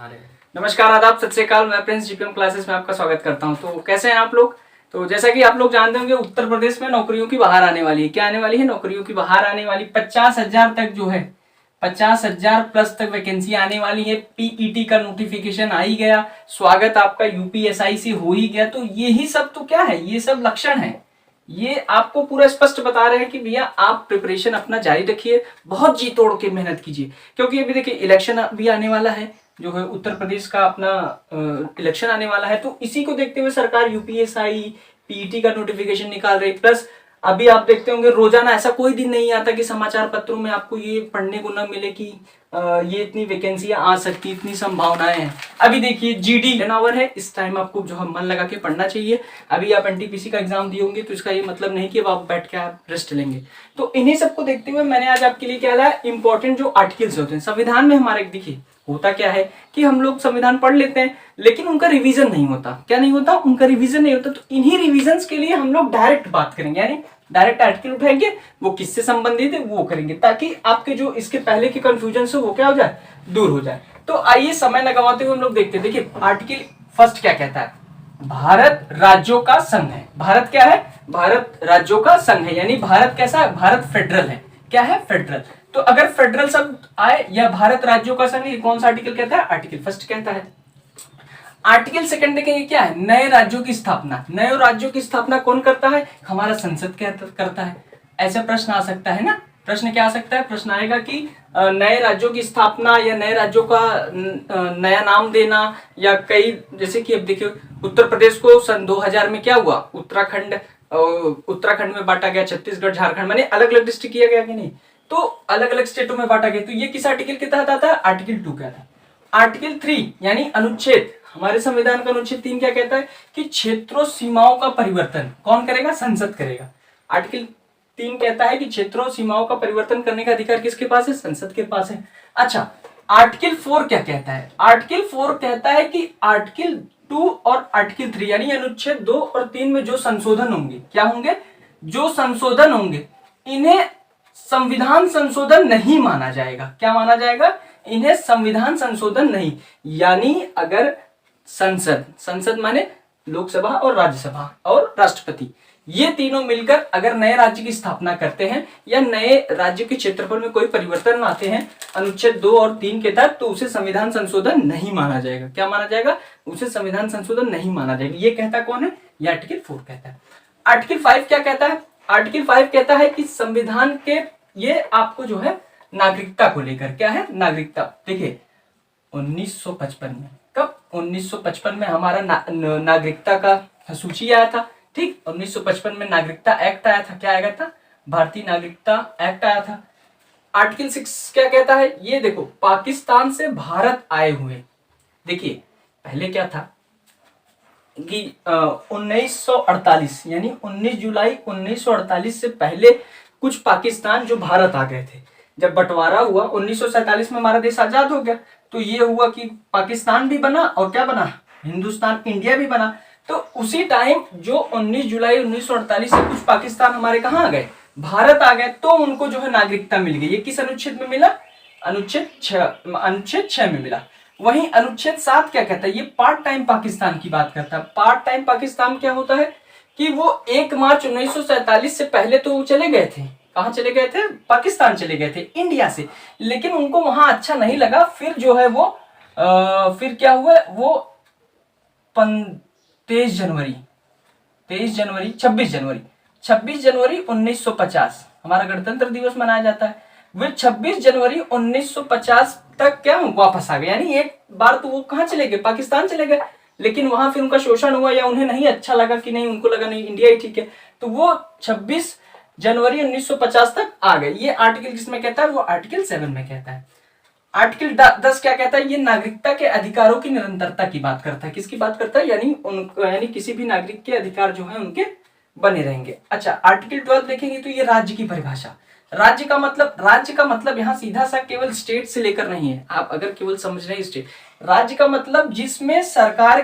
अरे नमस्कार, आदाब, सत श्री अकाल। मैं प्रिंस जीपीएम क्लासेस में आपका स्वागत करता हूं। तो कैसे हैं आप लोग? तो जैसा कि आप लोग जानते होंगे, उत्तर प्रदेश में नौकरियों की बहार आने वाली है। क्या आने वाली है? नौकरियों की बहार आने वाली। 50,000 तक जो है, 50,000 प्लस तक वैकेंसी आने वाली है। पीईटी का नोटिफिकेशन आ ही गया, स्वागत आपका यूपीएसआई से हो ही गया। तो यही सब तो क्या है, ये सब लक्षण है। ये आपको पूरा स्पष्ट बता रहे हैं कि भैया आप प्रिपरेशन अपना जारी रखिए, बहुत जी तोड़ के मेहनत कीजिए, क्योंकि अभी देखिए इलेक्शन भी आने वाला है, जो है उत्तर प्रदेश का अपना इलेक्शन आने वाला है। तो इसी को देखते हुए सरकार यूपीएसआई पीईटी का नोटिफिकेशन निकाल रही। प्लस अभी आप देखते होंगे रोजाना ऐसा कोई दिन नहीं आता कि समाचार पत्रों में आपको ये पढ़ने को न मिले कि ये इतनी वैकेंसियां आ सकती, इतनी संभावनाएं हैं। अभी देखिए जीडी टर्नओवर है, इस टाइम आपको जो है मन लगा के पढ़ना चाहिए। अभी आप एनटीपीसी का एग्जाम दिए होंगे, तो इसका ये मतलब नहीं कि अब आप बैठ के आप रेस्ट लेंगे। तो इन्हीं सबको देखते हुए मैंने आज आपके लिए क्या लाया, इंपॉर्टेंट जो आर्टिकल्स होते हैं संविधान में हमारे। देखिए होता क्या है कि हम लोग संविधान पढ़ लेते हैं, लेकिन उनका रिवीजन नहीं होता। क्या नहीं होता? उनका रिवीजन नहीं होता। तो इन्हीं रिवीजन के लिए हम लोग डायरेक्ट बात करेंगे, यानी डायरेक्ट आर्टिकल उठाएंगे, वो किससे संबंधित है वो करेंगे, ताकि आपके जो इसके पहले के कंफ्यूजन है वो क्या हो जाए, दूर हो जाए। तो आइए समय न गवाते हुए हम लोग देखते हैं। देखिए आर्टिकल फर्स्ट क्या कहता है, भारत राज्यों का संघ है। भारत क्या है? भारत राज्यों का संघ है, यानी भारत कैसा है, भारत फेडरल है। क्या है? फेडरल। तो अगर फेडरल शब्द आए या भारत राज्यों का संघ, ये कौन सा आर्टिकल कहता है? आर्टिकल फर्स्ट कहता है। आर्टिकल सेकंड देखेंगे क्या है, नए राज्यों की स्थापना। नए राज्यों की स्थापना कौन करता है? हमारा संसद करता है। ऐसा प्रश्न आ सकता है ना। प्रश्न क्या आ सकता है? प्रश्न आएगा कि नए राज्यों की स्थापना या नए राज्यों का नया नाम देना, या कई, जैसे कि अब देखिए उत्तर प्रदेश को सन 2000 में क्या हुआ, उत्तराखंड में बांटा गया, छत्तीसगढ़, झारखंड, माने अलग अलग डिस्ट्रिक्ट किया गया कि नहीं, तो अलग अलग स्टेटों में बांटा गया। तो ये किस आर्टिकल के तहत आता है? आर्टिकल 2 कहता है। आर्टिकल 3 यानी अनुच्छेद, हमारे संविधान का अनुच्छेद 3 क्या कहता है कि क्षेत्रों सीमाओं का परिवर्तन कौन करेगा? संसद करेगा। आर्टिकल 3 कहता है कि क्षेत्रों सीमाओं का परिवर्तन करने का अधिकार किसके पास है? संसद के पास है। अच्छा, आर्टिकल 4 क्या कहता है? आर्टिकल 4 कहता है कि आर्टिकल 2 और आर्टिकल 3 यानी अनुच्छेद 2 और 3 में जो संशोधन होंगे, क्या होंगे? जो संशोधन होंगे, इन्हें संविधान संशोधन नहीं माना जाएगा। क्या माना जाएगा? इन्हें संविधान संशोधन नहीं। यानी अगर संसद माने लोकसभा और राज्यसभा और राष्ट्रपति, ये तीनों मिलकर अगर नए राज्य की स्थापना करते हैं या नए राज्य के क्षेत्रफल में कोई परिवर्तन लाते हैं अनुच्छेद 2 और 3 के तहत, तो उसे संविधान संशोधन नहीं माना जाएगा। क्या माना जाएगा? उसे संविधान संशोधन नहीं माना जाएगा। ये कहता कौन है? ये आर्टिकल 4 कहता है। आर्टिकल 5 क्या कहता है? आर्टिकल 5 कहता है कि संविधान के, ये आपको जो है नागरिकता को लेकर, क्या है? नागरिकता। देखिए 1955 में, कब? 1955 में हमारा नागरिकता का सूची आया था। ठीक, 1955 में नागरिकता एक्ट आया था। क्या आया था? भारतीय नागरिकता एक्ट आया था। आर्टिकल 6 क्या कहता है? ये देखो, पाकिस्तान से भारत आए हुए, देखिए पहले क्या था कि 1948 यानी 19 जुलाई 1948 से पहले कुछ पाकिस्तान जो भारत आ गए थे। जब बंटवारा हुआ 1947 में, हमारा देश आजाद हो गया, तो ये हुआ कि पाकिस्तान भी बना और क्या बना, हिंदुस्तान, इंडिया भी बना। तो उसी टाइम जो 19 जुलाई 1948 से कुछ पाकिस्तान हमारे कहाँ आ गए, भारत आ गए, तो उनको जो है नागरिकता मिल गई। ये किस अनुच्छेद में मिला? अनुच्छेद 6 में मिला। वहीं अनुच्छेद 7 क्या कहता है? ये पार्ट टाइम पाकिस्तान की बात करता है। पार्ट टाइम पाकिस्तान क्या होता है कि वो 1 मार्च 1947 से पहले तो वो चले गए थे। कहां चले गए थे? पाकिस्तान चले गए थे इंडिया से, लेकिन उनको वहां अच्छा नहीं लगा। फिर जो है वो फिर क्या हुआ, वो 26 जनवरी 1950 हमारा गणतंत्र दिवस मनाया जाता है। वे 26 जनवरी 1950 तक क्या वापस आ गए, यानी एक बार तो वो कहां चले गए, पाकिस्तान चले गए, लेकिन वहां फिर उनका शोषण हुआ या उन्हें नहीं अच्छा लगा कि नहीं, उनको लगा नहीं इंडिया ही ठीक है, तो वो 26 जनवरी 1950 तक आ गए। ये आर्टिकल किसमें कहता है? वो आर्टिकल 7 में कहता है। आर्टिकल 10 क्या कहता है? ये नागरिकता के अधिकारों की निरंतरता की बात करता है। किसकी बात करता है? यानी किसी भी नागरिक के अधिकार जो है उनके बने रहेंगे। अच्छा, आर्टिकल 12 देखेंगे तो ये राज्य की परिभाषा। राज्य का मतलब यहाँ सीधा सा केवल स्टेट से लेकर नहीं है। आप अगर केवल समझ रहे हैं स्टेट, राज्य का मतलब जिसमें सरकार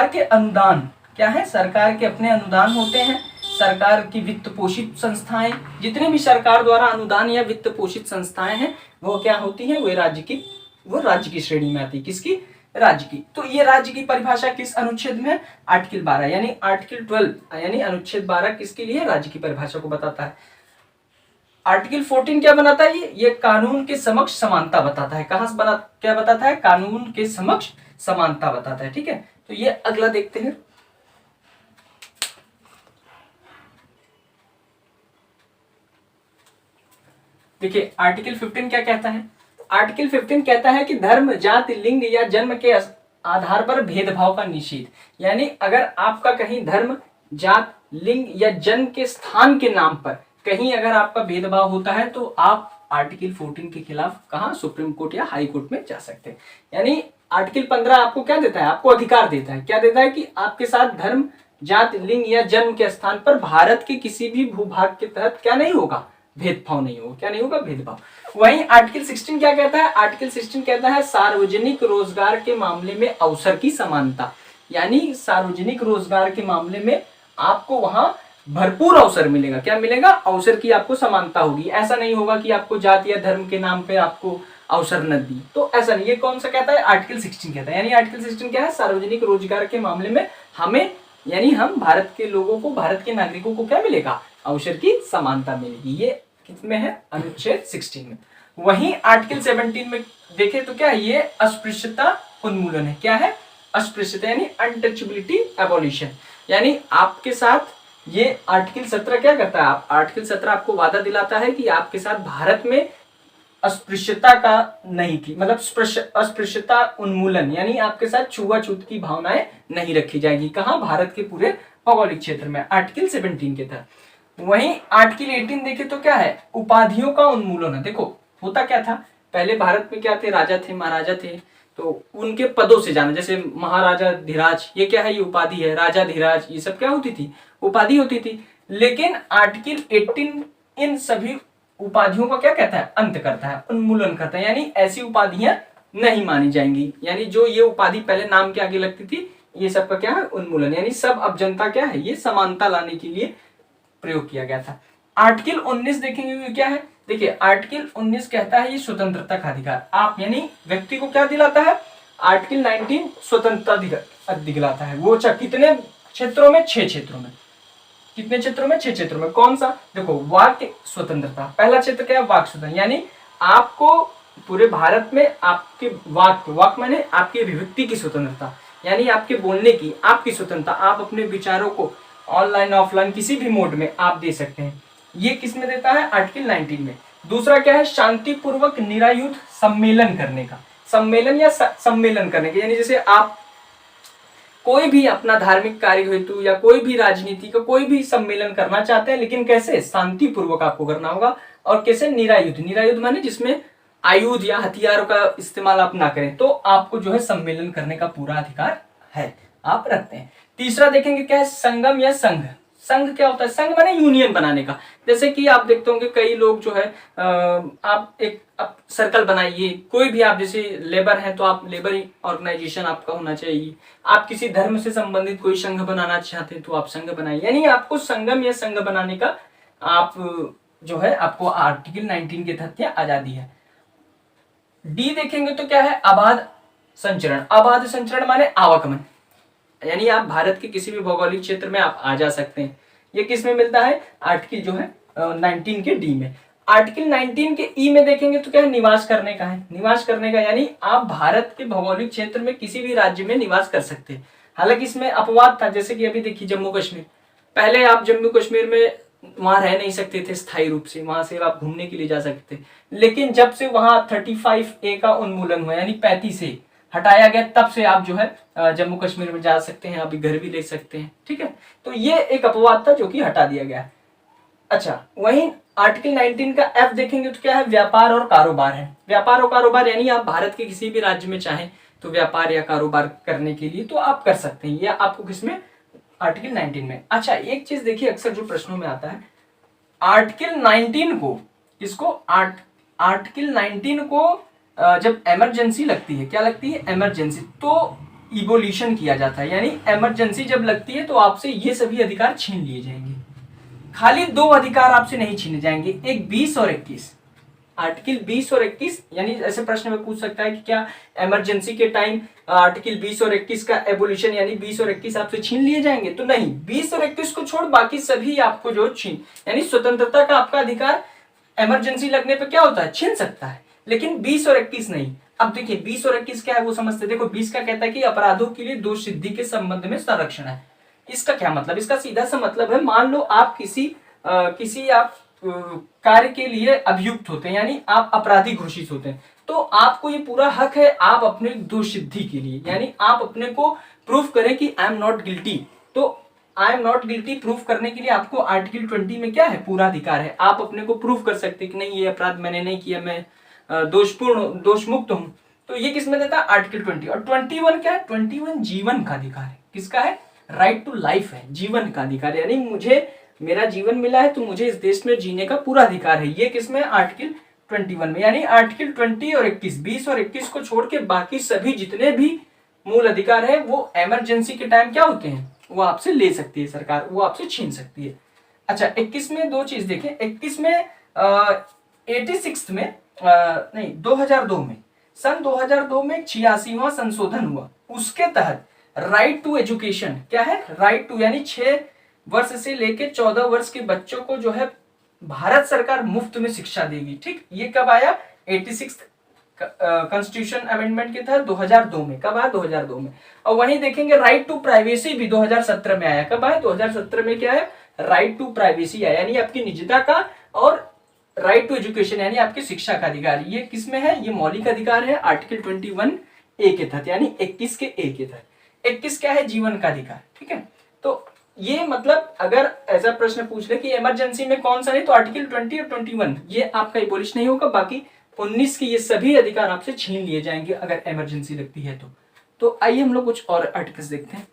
के अनुदान, क्या है? सरकार के अपने अनुदान होते हैं। सरकार की वित्त पोषित संस्थाएं, जितने भी सरकार द्वारा अनुदान या वित्त पोषित संस्थाएं हैं, वो क्या होती है, वो राज्य की श्रेणी में आती है। किसकी? राज्य की। तो ये राज्य की परिभाषा किस अनुच्छेद में है? आर्टिकल 12 यानी आर्टिकल 12 यानी अनुच्छेद 12 किसके लिए? राज्य की परिभाषा को बताता है। आर्टिकल 14 क्या बनाता है? ये कानून के समक्ष समानता बताता है। क्या बताता है? कानून के समक्ष समानता बताता है। ठीक है, तो ये अगला देखते हैं। देखिए आर्टिकल 15 क्या कहता है? आर्टिकल 15 कहता है कि धर्म, जाति, लिंग या जन्म के आधार पर भेदभाव का निषेध। यानी अगर आपका कहीं धर्म, जात, लिंग या जन्म के स्थान के नाम पर कहीं अगर आपका भेदभाव होता है तो आप आर्टिकल 14 के खिलाफ कहां? सुप्रीम कोर्ट या हाई कोर्ट में जा सकते हैं। यानी आर्टिकल 15 आपको क्या देता है? आपको अधिकार देता है। क्या देता है? कि आपके साथ धर्म, जात, लिंग या जन्म के स्थान पर भारत के किसी भी भूभाग के तहत क्या नहीं होगा? भेदभाव नहीं होगा। क्या नहीं होगा? भेदभाव। वहीं आर्टिकल 16 क्या कहता है? आर्टिकल 16 कहता है सार्वजनिक रोजगार के मामले में अवसर की समानता। यानी सार्वजनिक रोजगार के मामले में आपको वहां भरपूर अवसर मिलेगा। क्या मिलेगा? अवसर की आपको समानता होगी। ऐसा नहीं होगा कि आपको जाति या धर्म के नाम पे आपको अवसर न दी, तो ऐसा नहीं। ये कौन सा कहता है? आर्टिकल 16 कहता है। यानी आर्टिकल 16 क्या है? सार्वजनिक रोजगार के मामले में हमें, यानी हम भारत के लोगों को, भारत के नागरिकों को क्या मिलेगा? अवसर की समानता मिलेगी। ये किसमें है? अनुच्छेद 16 में। वहीं आर्टिकल 17 में देखें तो क्या है? ये अस्पृश्यता उन्मूलन है। क्या है? अस्पृश्यता यानी अनटचेबिलिटी एबॉलिशन। यानी आपके साथ ये आर्टिकल 17 क्या करता है? आर्टिकल 17 आपको वादा दिलाता है कि आपके साथ भारत में अस्पृश्यता का नहीं थी, मतलब अस्पृश्यता उन्मूलन, यानी आपके साथ छुआछूत की भावनाएं नहीं रखी जाएगी। कहां? भारत के पूरे भौगोलिक क्षेत्र में, आर्टिकल 17 के तहत। वहीं आर्टिकल 18 देखे तो क्या है? उपाधियों का उन्मूलन है। देखो होता क्या था, पहले भारत में क्या थे? राजा थे, महाराजा थे, तो उनके पदों से जाना, जैसे महाराजा धीराज, ये क्या है? ये उपाधि है। राजा धीराज, ये सब क्या होती थी? उपाधि होती थी। लेकिन आर्टिकल 18 इन सभी उपाधियों का क्या कहता है? अंत करता है, उन्मूलन करता है। यानी ऐसी उपाधियां नहीं मानी जाएंगी। यानी जो ये उपाधि पहले नाम के आगे लगती थी, ये सब का क्या है? उन्मूलन। यानी सब अब जनता क्या है? ये समानता लाने के लिए प्रयोग किया गया था। आर्टिकल 19 देखेंगे क्या है? देखिए आर्टिकल 19 कहता है ये स्वतंत्रता का अधिकार। आप यानी व्यक्ति को क्या दिलाता है? आर्टिकल 19 स्वतंत्रता दिलाता है। वो कितने क्षेत्रों में? 6 क्षेत्रों में। कितने क्षेत्रों में? 6 क्षेत्रों में। कौन सा? देखो वाक्य स्वतंत्रता, पहला क्षेत्र क्या है? वाक स्वतंत्रता। यानी आपको पूरे भारत में आपके वाक माने आपकी अभिव्यक्ति की स्वतंत्रता, यानी आपके बोलने की, आपकी स्वतंत्रता। आप अपने विचारों को ऑनलाइन ऑफलाइन किसी भी मोड में आप दे सकते हैं। ये किस में देता है? आर्टिकल 19 में। दूसरा क्या है? शांतिपूर्वक निरायुध सम्मेलन करने का। सम्मेलन करने का, यानी जैसे आप कोई भी अपना धार्मिक कार्य हेतु या कोई भी राजनीति का कोई भी सम्मेलन करना चाहते हैं, लेकिन कैसे? शांतिपूर्वक आपको करना होगा। और कैसे? निरायुध माने जिसमें आयुध या हथियारों का इस्तेमाल आप ना करें, तो आपको जो है सम्मेलन करने का पूरा अधिकार है, आप रखते हैं। तीसरा देखेंगे क्या है? संगम या संघ। संघ क्या होता है? संघ माने यूनियन बनाने का। जैसे कि आप देखते होंगे कई लोग जो है आप एक सर्कल बनाइए, कोई भी आप जैसे लेबर हैं तो आप लेबर ऑर्गेनाइजेशन आपका होना चाहिए। आप किसी धर्म से संबंधित कोई संघ बनाना चाहते हैं तो आप संघ बनाइए। यानी आपको संगम या संघ बनाने का आप जो है आपको आर्टिकल 19 के तहत आजादी है। डी देखेंगे तो क्या है? अबाध संचरण। अबाध संचरण माने आवागमन, यानी आप भारत के किसी भी भौगोलिक क्षेत्र में आप आ जा सकते हैं। ये किस में मिलता है? आर्टिकल जो है 19 के डी में। आर्टिकल 19 के ई में देखेंगे तो क्या है? निवास करने का है। निवास करने का यानी आप भारत के भौगोलिक क्षेत्र में किसी भी राज्य में निवास कर सकते हैं। हालांकि इसमें अपवाद था, जैसे कि अभी देखिए जम्मू कश्मीर, पहले आप जम्मू कश्मीर में वहां रह नहीं सकते थे स्थायी रूप से, वहां से आप घूमने के लिए जा सकते थे। लेकिन जब से वहां 35A का उन्मूलन हुआ, यानी 35A हटाया गया, तब से आप जो है जम्मू कश्मीर में जा सकते हैं, अभी घर भी ले सकते हैं। ठीक है, तो ये एक अपवाद था जो कि हटा दिया गया। अच्छा, वहीं आर्टिकल 19 का एफ देखेंगे तो क्या है? व्यापार और कारोबार है। व्यापार और कारोबार यानी आप भारत के किसी भी राज्य में चाहें तो व्यापार या कारोबार करने के लिए तो आप कर सकते हैं। यह आपको किसमें? आर्टिकल 19 में। अच्छा, एक चीज देखिए अक्सर जो प्रश्नों में आता है, आर्टिकल 19 को आर्टिकल 19 को जब इमरजेंसी लगती है, क्या लगती है? इमरजेंसी, तो इवोल्यूशन किया जाता है। यानी इमरजेंसी जब लगती है तो आपसे ये सभी अधिकार छीन लिए जाएंगे। खाली 2 अधिकार आपसे नहीं छीने जाएंगे, एक 20 और 21। आर्टिकल 20 और 21, यानी ऐसे प्रश्न में पूछ सकता है कि क्या इमरजेंसी के टाइम आर्टिकल 20 और 21 का एबोलिशन यानी 20 और 21 आपसे छीन लिए जाएंगे? तो नहीं, 20 और 21 को छोड़ बाकी सभी आपको जो छीन, यानी स्वतंत्रता का आपका अधिकार इमरजेंसी लगने पे क्या होता है, छीन सकता है, लेकिन 20 और 21 नहीं। अब देखिए 20 और 21 क्या है वो समझते। देखो 20 का कहता है कि अपराधों के लिए दोष सिद्धि के संबंध में संरक्षण है। इसका क्या मतलब, इसका सीधा सा मतलब है, मान लो आप किसी आप कार्य के लिए अभियुक्त होते हैं, यानी आप अपराधी घोषित होते हैं, तो आपको ये पूरा हक है आप अपने दोष सिद्धि के लिए, यानी आप अपने को प्रूफ करें कि आई एम नॉट गिल्टी। तो I am not guilty proof करने के लिए आपको आर्टिकल 20 में क्या है, पूरा अधिकार है। आप अपने को प्रूफ कर सकते हैं कि नहीं ये अपराध मैंने नहीं किया, मैं दोष मुक्त हूं। तो ये किस में देता है, आर्टिकल 20। और 21 क्या है, 21 जीवन का अधिकार है। किसका है, राइट टू लाइफ है, जीवन का अधिकार, यानी मुझे मेरा जीवन मिला है तो मुझे इस देश में जीने का पूरा अधिकार है। ये किसमें, आर्टिकल 21 में। यानी आर्टिकल 20 और 21, 20 और 21 को छोड़ के बाकी सभी जितने भी मूल अधिकार है वो इमरजेंसी के टाइम क्या होते हैं, वो आपसे ले सकती है सरकार, वो आपसे छीन सकती है। अच्छा 21 में दो चीज देखें। 21 में 86 में नहीं 2002 में, सन 2002 में 86वां संशोधन हुआ। उसके तहत राइट टू एजुकेशन क्या है, राइट टू, यानी 6 वर्ष से लेकर 14 वर्ष के बच्चों को जो है भारत सरकार मुफ्त में शिक्षा देगी। ठीक, ये कब आया, 86 कॉन्स्टिट्यूशन अमेंडमेंट के तहत 2002 में। कब आया, 2002 में। और वहीं देखेंगे राइट टू प्राइवेसी भी 2017 में आया। कब आया, 2017 में क्या है, राइट टू प्राइवेसी आया, यानी आपकी निजता का, और राइट टू एजुकेशन यानी आपकी शिक्षा का अधिकार। ये किसमें है, ये मौलिक अधिकार है आर्टिकल 21A के तहत, यानी 21 के ए के तहत। 21 क्या है, जीवन का अधिकार। ठीक है, तो ये मतलब अगर ऐसा प्रश्न पूछ ले कि इमरजेंसी में कौन सा नहीं, तो आर्टिकल 20 और 21 ये आपका एबोलिश नहीं होगा, बाकी 19 के ये सभी अधिकार आपसे छीन लिए जाएंगे अगर इमरजेंसी लगती है तो आइए हम लोग कुछ और आर्टिकल्स देखते हैं।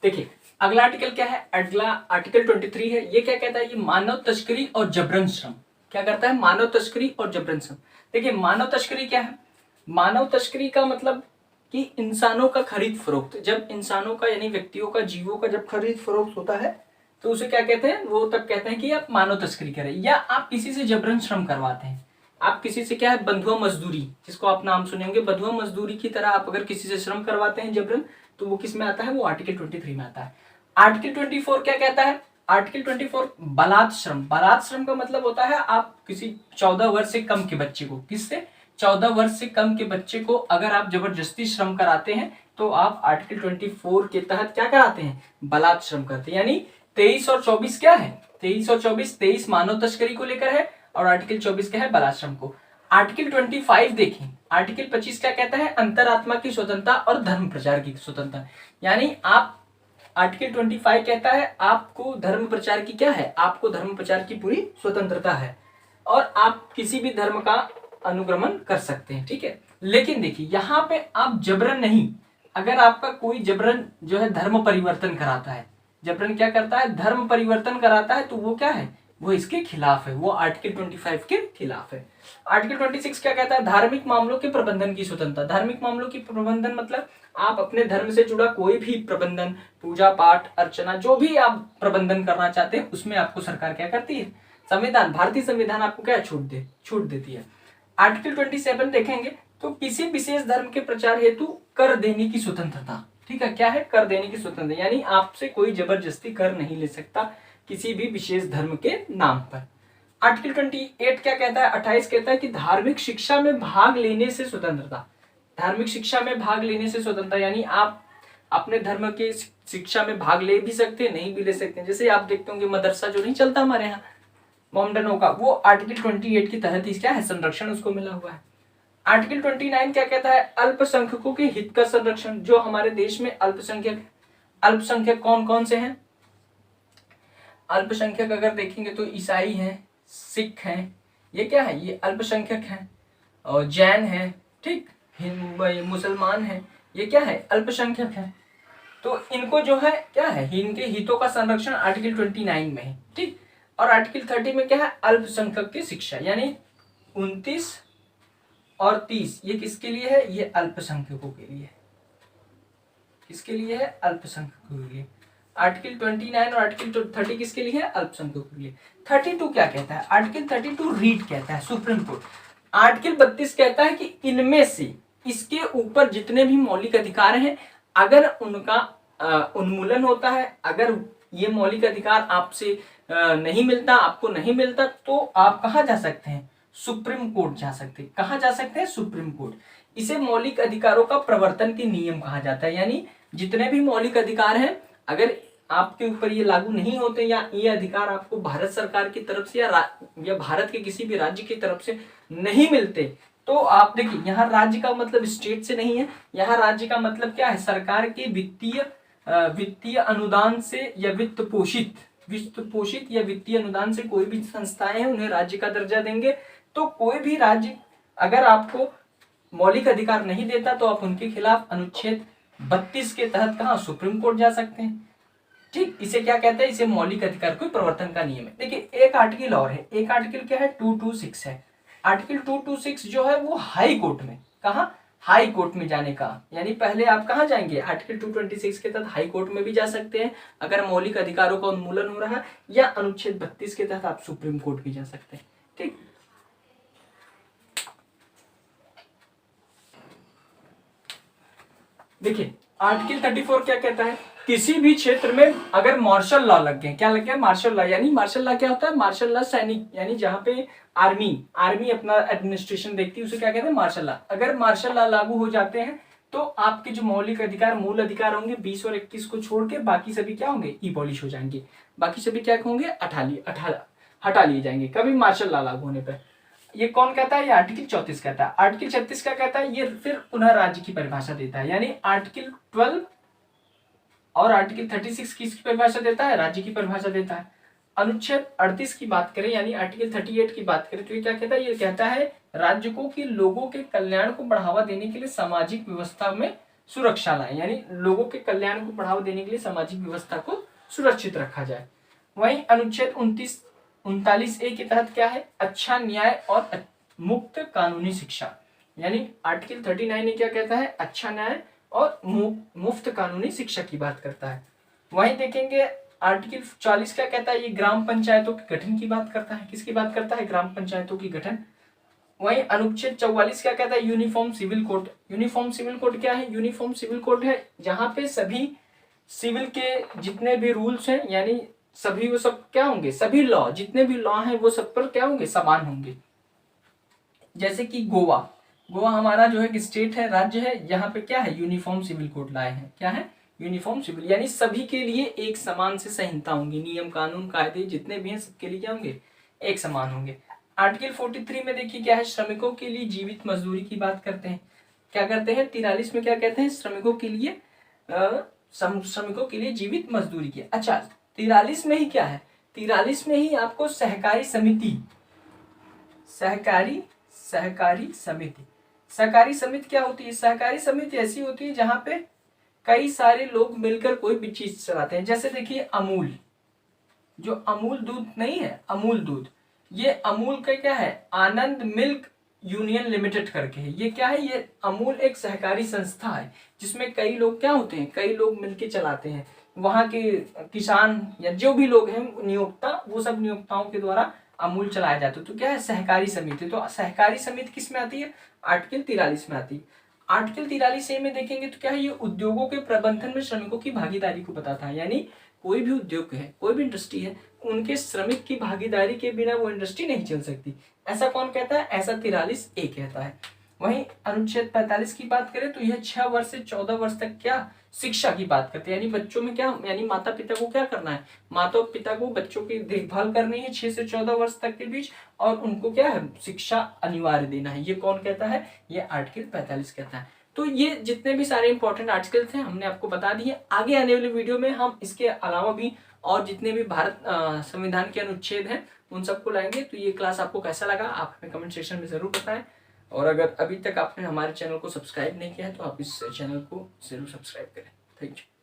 देखिए अगला आर्टिकल क्या है, अगला आर्टिकल 23 है। ये क्या कहता है, ये मानव तस्करी और जबरन श्रम। क्या करता है, मानव तस्करी और जबरन श्रम। देखिए मानव तस्करी क्या है, मानव तस्करी का मतलब कि इंसानों का खरीद फरोख्त। जब इंसानों का यानी व्यक्तियों का, जीवों का जब खरीद फरोख्त होता है तो उसे क्या कहते हैं, वो तब कहते हैं कि आप मानव तस्करी कर रहे हैं, या आप किसी से जबरन श्रम करवाते हैं। आप किसी से क्या है, बंधुआ मजदूरी, जिसको आप नाम सुने होंगे, बंधुआ मजदूरी की तरह आप अगर किसी से श्रम करवाते हैं जबरन, तो वो किस में आता है, वो आर्टिकल 23 में आता है। आर्टिकल 24 क्या कहता है, आर्टिकल 24 बलात् श्रम। बलात् श्रम का मतलब होता है आप किसी 14 वर्ष से कम के बच्चे को, किससे, 14 वर्ष से कम के बच्चे को अगर आप जबरदस्ती श्रम कराते हैं तो आप आर्टिकल 24 के तहत क्या कराते हैं, बलात् श्रम करते हैं। यानी 23 और 24 क्या है, 23 और 24, 23 मानव तस्करी को लेकर है और आर्टिकल 24 क्या है, बलात् श्रम को। आर्टिकल 25 देखें, आर्टिकल 25 क्या कहता है, अंतरात्मा की स्वतंत्रता और धर्म प्रचार की स्वतंत्रता। यानी आप, आर्टिकल 25 कहता है आपको धर्म प्रचार की क्या है, आपको धर्म प्रचार की पूरी स्वतंत्रता है और आप किसी भी धर्म का अनुगमन कर सकते हैं। ठीक है, लेकिन देखिए यहाँ पे आप जबरन नहीं, अगर आपका कोई जबरन जो है धर्म परिवर्तन कराता है, जबरन क्या करता है, धर्म परिवर्तन कराता है, तो वो क्या है, वो इसके खिलाफ है, वो आर्टिकल 25 के खिलाफ है। आर्टिकल 26 क्या कहता है, धार्मिक मामलों के प्रबंधन की स्वतंत्रता। धार्मिक मामलों की प्रबंधन मतलब आप अपने धर्म से जुड़ा कोई भी प्रबंधन, पूजा पाठ अर्चना, जो भी आप प्रबंधन करना चाहते हैं उसमें आपको सरकार क्या करती है, संविधान, भारतीय संविधान आपको क्या छूट देती है। आर्टिकल 27 देखेंगे तो किसी विशेष धर्म के प्रचार हेतु कर देने की स्वतंत्रता। ठीक है, क्या है, कर देने की स्वतंत्रता, यानी आपसे कोई जबरदस्ती कर नहीं ले सकता किसी भी विशेष धर्म के नाम पर। आर्टिकल 28 क्या कहता है, 28 कहता है कि धार्मिक शिक्षा में भाग लेने से स्वतंत्रता। धार्मिक शिक्षा में भाग लेने से स्वतंत्रता, यानी आप अपने धर्म के शिक्षा में भाग ले भी सकते हैं, नहीं भी ले सकते हैं। जैसे आप देखते होंगे मदरसा जो नहीं चलता हमारे यहाँ मोमडनों का, वो आर्टिकल 28 के तहत ही क्या है, संरक्षण उसको मिला हुआ है। आर्टिकल 29 क्या कहता है, अल्पसंख्यकों के हित का संरक्षण। जो हमारे देश में अल्पसंख्यक कौन कौन से हैं, अल्पसंख्यक अगर देखेंगे तो ईसाई हैं, सिख हैं, ये क्या है, ये अल्पसंख्यक हैं, और जैन हैं, ठीक, मुसलमान हैं, ये क्या है, अल्पसंख्यक हैं। तो इनको जो है क्या है, इनके हितों का संरक्षण आर्टिकल 29 में है। ठीक, और आर्टिकल 30 में क्या है, अल्पसंख्यक की शिक्षा, यानी 29 और 30 ये किसके लिए है, ये अल्पसंख्यकों के लिए। किसके लिए है, अल्पसंख्यकों के लिए। आर्टिकल 29 और आर्टिकल 30 किसके लिए है? अल्पसंख्यकों के लिए। 32 क्या कहता है? आर्टिकल 32 रीट कहता है, सुप्रीम कोर्ट। आर्टिकल 32 कहता है कि इनमें से इसके ऊपर जितने भी मौलिक अधिकार हैं, अगर उनका उन्मूलन होता है, अगर ये मौलिक अधिकार आपसे नहीं मिलता, आपको नहीं मिलता, तो आप कहाँ जा सकते हैं? सुप्रीम कोर्ट जा सकते हैं। कहाँ जा सकते हैं? Supreme court. इसे मौलिक अधिकारों का प्रवर्तन के नियम कहा जाता है। यानी जितने भी मौलिक अधिकार हैं, अगर आपके ऊपर ये लागू नहीं होते या ये अधिकार आपको भारत सरकार की तरफ से या भारत के किसी भी राज्य की तरफ से नहीं मिलते, तो आप देखिए, यहाँ राज्य का मतलब स्टेट से नहीं है, यहाँ राज्य का मतलब क्या है? सरकार के वित्तीय अनुदान से या वित्त पोषित या वित्तीय अनुदान से कोई भी संस्थाएं हैं, उन्हें राज्य का दर्जा देंगे। तो कोई भी राज्य अगर आपको मौलिक अधिकार नहीं देता, तो आप उनके खिलाफ अनुच्छेद 32 के तहत कहाँ? सुप्रीम कोर्ट जा सकते हैं। ठीक, इसे क्या कहते हैं? इसे मौलिक अधिकार को प्रवर्तन का नियम है। देखिए, एक आर्टिकल और है। एक आर्टिकल क्या है? 226 है। आर्टिकल 226 जो है वो हाई कोर्ट में, कहा? हाई कोर्ट में जाने का, यानी पहले आप कहाँ जाएंगे? आर्टिकल 226 के तहत हाई कोर्ट में भी जा सकते हैं अगर मौलिक अधिकारों का उन्मूलन हो रहा है, या अनुच्छेद 32 के तहत आप सुप्रीम कोर्ट भी जा सकते हैं। ठीक, देखिए आर्टिकल 34 क्या कहता है? किसी भी क्षेत्र में अगर मार्शल लॉ लग गए, क्या लग गया? Martial law. यानी मार्शल लॉ क्या होता है? मार्शल लॉ सैनिक, यानी जहां पे आर्मी अपना एडमिनिस्ट्रेशन देखती है, उसे क्या कहते हैं? Martial law. अगर मार्शल लॉ लागू हो जाते हैं, तो आपके जो मौलिक अधिकार, मूल अधिकार होंगे 20 और 21 को छोड़ के बाकी सभी क्या होंगे? इबॉलिश हो जाएंगे। बाकी सभी क्या होंगे? हटा लिए जाएंगे कभी मार्शल लॉ लागू होने पर। ये कौन कहता है? ये आर्टिकल 34 कहता है। आर्टिकल 36 क्या कहता है? ये फिर पुनः राज्य की परिभाषा देता है। यानी आर्टिकल 12 और आर्टिकल 36 किसकी परिभाषा देता है? राज्य की परिभाषा देता है। अनुच्छेद 38 की बात करें, यानी आर्टिकल 38 की बात करें, तो ये क्या कहता है? ये कहता है राज्य को कि लोगों के कल्याण को बढ़ावा देने के लिए सामाजिक व्यवस्था में सुरक्षा लाए, यानी लोगों के कल्याण को बढ़ावा देने के लिए सामाजिक व्यवस्था को सुरक्षित रखा जाए। वहीं अनुच्छेद 39A के तहत क्या है? अच्छा न्याय और मुक्त कानूनी शिक्षा। यानी आर्टिकल 39 क्या कहता है? अच्छा न्याय और मुफ्त कानूनी शिक्षा की बात करता है। वहीं देखेंगे आर्टिकल 40 क्या कहता है? ये ग्राम पंचायतों के गठन की बात करता है। किसकी बात करता है? ग्राम पंचायतों की गठन। वहीं अनुच्छेद 44 क्या कहता है? Uniform civil code. Uniform civil code क्या है? यूनिफॉर्म सिविल कोड है जहां पे सभी सिविल के जितने भी रूल्स हैं, यानी सभी वो सब क्या होंगे? सभी लॉ, जितने भी लॉ हैं वो सब पर क्या होंगे? समान होंगे। जैसे कि गोवा हमारा जो है कि स्टेट है, राज्य है, यहाँ पे क्या है? यूनिफॉर्म सिविल कोड लाए हैं। क्या है? यूनिफॉर्म सिविल, यानी सभी के लिए एक समान से संहिता होंगी, नियम कानून कायदे जितने भी हैं सबके लिए क्या होंगे? एक समान होंगे। आर्टिकल 43 में देखिए क्या है? श्रमिकों के लिए जीवित मजदूरी की बात करते हैं। क्या करते हैं? 43 में क्या कहते हैं? श्रमिकों के लिए जीवित मजदूरी की। अच्छा, 43 में ही क्या है? 43 में ही आपको सहकारी समिति क्या होती है? सहकारी समिति ऐसी होती है जहां पे कई सारे लोग मिलकर कोई भी चीज चलाते हैं। जैसे देखिए अमूल, जो अमूल दूध नहीं है, अमूल दूध, ये अमूल का क्या है? आनंद मिल्क यूनियन लिमिटेड करके है। ये क्या है? ये अमूल एक सहकारी संस्था है जिसमें कई लोग क्या होते हैं? कई लोग मिलके चलाते हैं। वहां के किसान या जो भी लोग हैं नियोक्ता, वो सब नियोक्ताओं के द्वारा अमूल चलाया जाता है। तो क्या है? सहकारी समिति। तो सहकारी समिति किस में आती है? आर्टिकल 43 में आती है। आर्टिकल 43A में देखेंगे तो क्या है? ये उद्योगों के प्रबंधन में श्रमिकों की भागीदारी को बताता है। यानी कोई भी उद्योग है, कोई भी इंडस्ट्री है, उनके श्रमिक की भागीदारी के बिना वो इंडस्ट्री नहीं चल सकती। ऐसा कौन कहता है? ऐसा 43A कहता है। वहीं अनुच्छेद 45 की बात करें तो यह 6 वर्ष से 14 वर्ष तक क्या शिक्षा की बात करते हैं। यानी बच्चों में क्या, यानी माता पिता को क्या करना है? माता पिता को बच्चों की देखभाल करनी है 6 से 14 वर्ष तक के बीच, और उनको क्या है? शिक्षा अनिवार्य देना है। ये कौन कहता है? ये आर्टिकल 45 कहता है। तो ये जितने भी सारे इंपॉर्टेंट आर्टिकल थे हमने आपको बता दिए। आगे आने वाली वीडियो में हम इसके अलावा भी और जितने भी भारत संविधान के अनुच्छेद हैं उन सबको लाएंगे। तो ये क्लास आपको कैसा लगा आप हमें कमेंट सेक्शन में जरूर बताएं, और अगर अभी तक आपने हमारे चैनल को सब्सक्राइब नहीं किया है तो आप इस चैनल को जरूर सब्सक्राइब करें। Thank you.